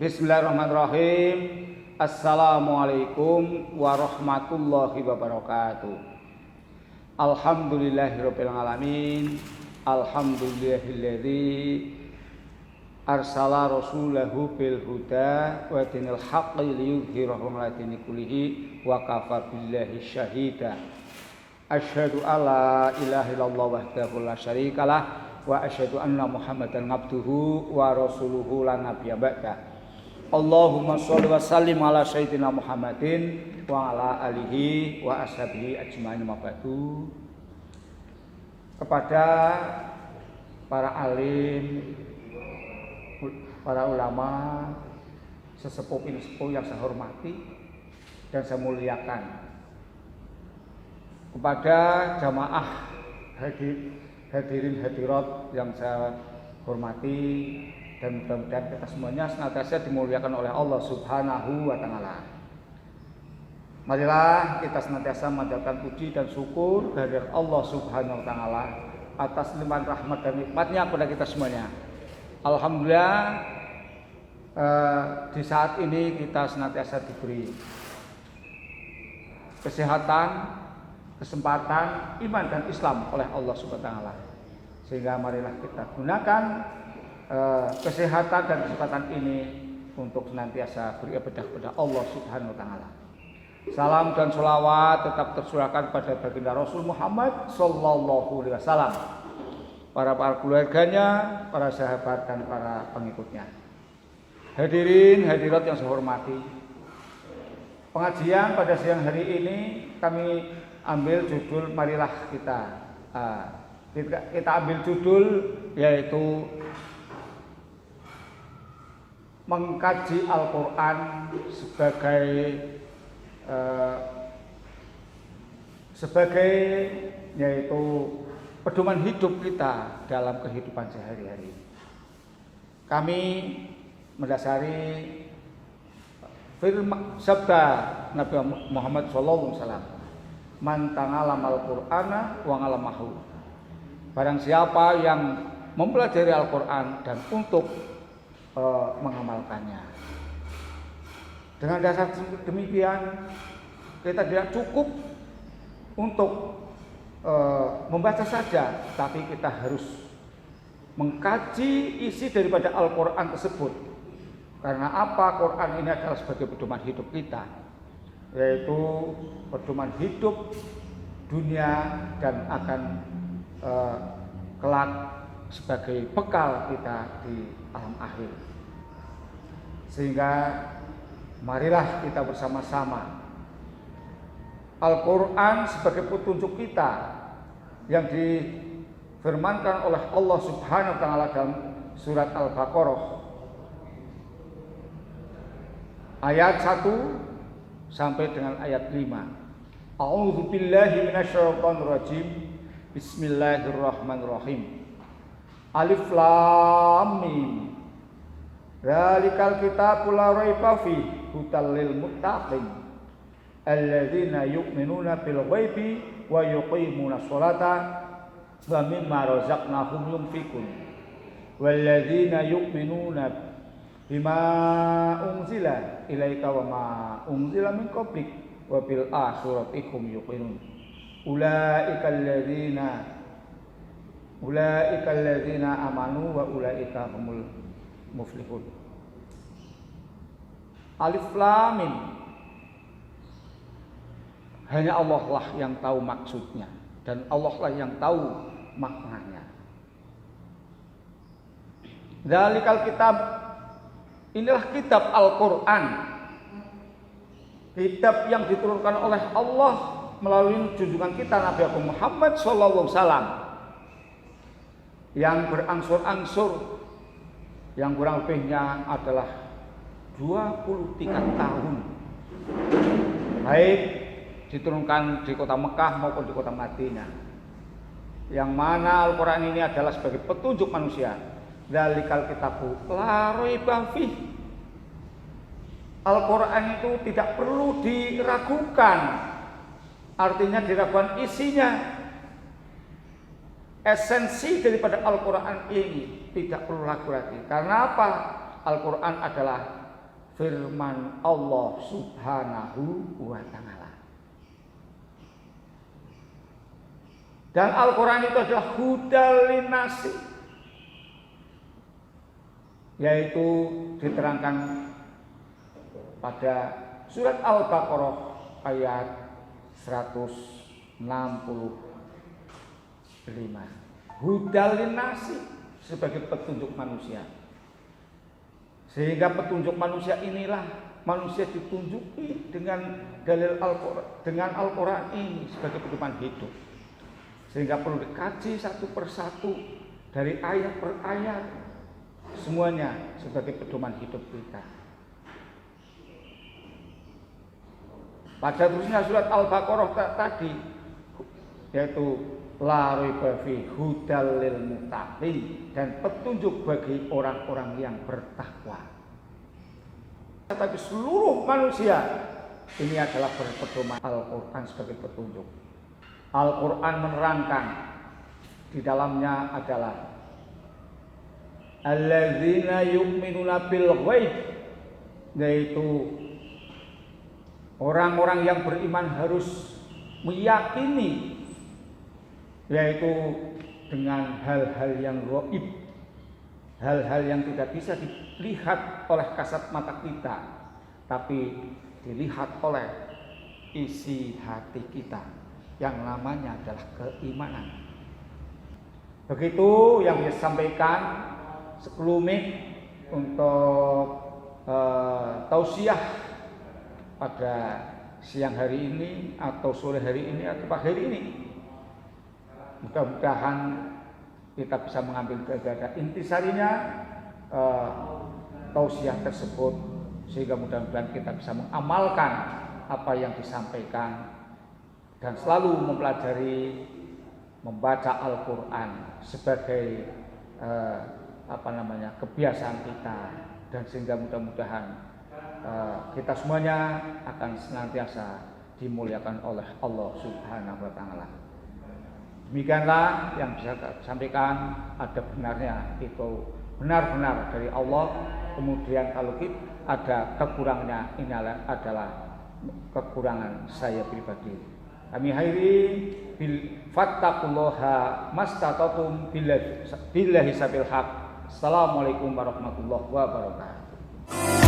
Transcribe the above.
Bismillahirrahmanirrahim. Assalamualaikum warahmatullahi wabarakatuh. Alhamdulillahirabbil alamin. Alhamdulillahilladzi arsala rasulahu bil huda wa dinil haqqi liyudhhirahu 'ala dini kullihi wa kafa billahi syahida. Asyhadu alla ilaha illallah wahdahu la syarikalah wa asyhadu anna Muhammadan abduhu wa rasuluhu la nabiyya ba'da. Allahumma sholli wa sallim ala sayyidina Muhammadin wa ala alihi wa ashabihi ajmain ma ba'du. Kepada para alim, para ulama, sesepuh yang saya hormati dan saya muliakan, kepada jamaah hadirin hadirat yang saya hormati, dan mudah-mudahan kita semuanya senantiasa dimuliakan oleh Allah Subhanahu wa Ta'ala. Marilah kita senantiasa memanjatkan puji dan syukur kehadirat Allah Subhanahu wa Ta'ala atas limpahan rahmat dan nikmatnya kepada kita semuanya. Alhamdulillah, di saat ini kita senantiasa diberi kesehatan, kesempatan, iman dan Islam oleh Allah Subhanahu wa Ta'ala. Sehingga marilah kita gunakan kesehatan dan kesempatan ini untuk senantiasa beribadah kepada Allah Subhanahu wa Ta'ala. Salam dan sholawat tetap tercurahkan pada baginda Rasul Muhammad sallallahu alaihi wasallam, para keluarganya, para sahabat dan para pengikutnya. Hadirin hadirat yang saya hormati, pengajian pada siang hari ini kami ambil judul, marilah kita ambil judul yaitu mengkaji Al-Quran sebagai yaitu pedoman hidup kita dalam kehidupan sehari-hari. Kami mendasari firman sabda Nabi Muhammad SAW, man ta'allamal Qur'ana wa 'allamahu. Barang siapa yang mempelajari Al-Quran dan untuk mengamalkannya. Dengan dasar demikian, kita tidak cukup untuk membaca saja, tapi kita harus mengkaji isi daripada Al-Quran tersebut. Karena apa? Quran ini adalah sebagai pedoman hidup kita, yaitu pedoman hidup dunia dan akan kelak sebagai bekal kita di alam akhir. Sehingga marilah kita bersama-sama Al-Quran sebagai petunjuk kita yang difirmankan oleh Allah Subhanahu wa Ta'ala dalam surat Al-Baqarah ayat 1 sampai dengan ayat 5. A'udzu billahi minasyaitonir rajim. Bismillahirrahmanirrahim. Alif Lam Mim. Dzalikal kitabul la raiba fihi hudal lil muttaqin alladzina yu'minuna bil ghaibi wa yuqimuna sholata wa mimma razaqnahum yunfiqun walladzina yu'minuna bima unzila ilaika wa ma unzila min qablik wa bil akhirati hum yuqinun ulaika alladzina amanu wa ulaika humul muflihun. Alif Lam Mim. Hanya Allah lah yang tahu maksudnya dan Allah lah yang tahu maknanya. Dzalikal kitab, inilah kitab Al-Quran, kitab yang diturunkan oleh Allah melalui junjungan kita Nabi Muhammad SAW, yang berangsur-angsur, yang kurang lebihnya adalah 23 tahun, baik diturunkan di kota Mekah maupun di kota Madinah, yang mana Al-Quran ini adalah sebagai petunjuk manusia. Dzalikal kitabu la raiba fihi. Al-Quran itu tidak perlu diragukan, artinya diragukan isinya. Esensi daripada Al-Quran ini tidak perlu ragu lagi. Karena apa? Al-Quran adalah firman Allah Subhanahu wa Ta'ala. Dan Al-Quran itu adalah hudal linnasi, yaitu diterangkan pada surat Al-Baqarah ayat 165. Hudal linnasi sebagai petunjuk manusia. Sehingga petunjuk manusia inilah manusia ditunjuki dengan dalil Al-Quran, dengan Al-Quran ini sebagai pedoman hidup. Sehingga perlu dikaji satu persatu dari ayat per ayat, semuanya sebagai pedoman hidup kita. Pada terusnya surat Al-Baqarah tadi, yaitu la raiba fi hudal lil muttaqin, dan petunjuk bagi orang-orang yang bertakwa. Tetapi seluruh manusia ini adalah berpedoman Al-Quran sebagai petunjuk. Al-Quran menerangkan di dalamnya adalah alladzina yu'minuna bil ghaib, yaitu orang-orang yang beriman harus meyakini, yaitu dengan hal-hal yang gaib, hal-hal yang tidak bisa dilihat oleh kasat mata kita, tapi dilihat oleh isi hati kita, yang namanya adalah keimanan. Begitu yang saya sampaikan sekelumit untuk tausiah pada siang hari ini atau sore hari ini atau pagi hari ini. Mudah-mudahan kita bisa mengambil daripada intisarinya tausiah tersebut, sehingga mudah-mudahan kita bisa mengamalkan apa yang disampaikan dan selalu mempelajari, membaca Al-Quran sebagai kebiasaan kita, dan sehingga mudah-mudahan kita semuanya akan senantiasa dimuliakan oleh Allah Subhanahu wa Ta'ala. Demikianlah yang bisa saya sampaikan, ada benarnya itu benar-benar dari Allah. Kemudian kalau ada kekurangannya, ini adalah kekurangan saya pribadi. Kami akhiri bil fattaqullaha mastata'tum billahi sabil haq. Assalamualaikum warahmatullahi wabarakatuh.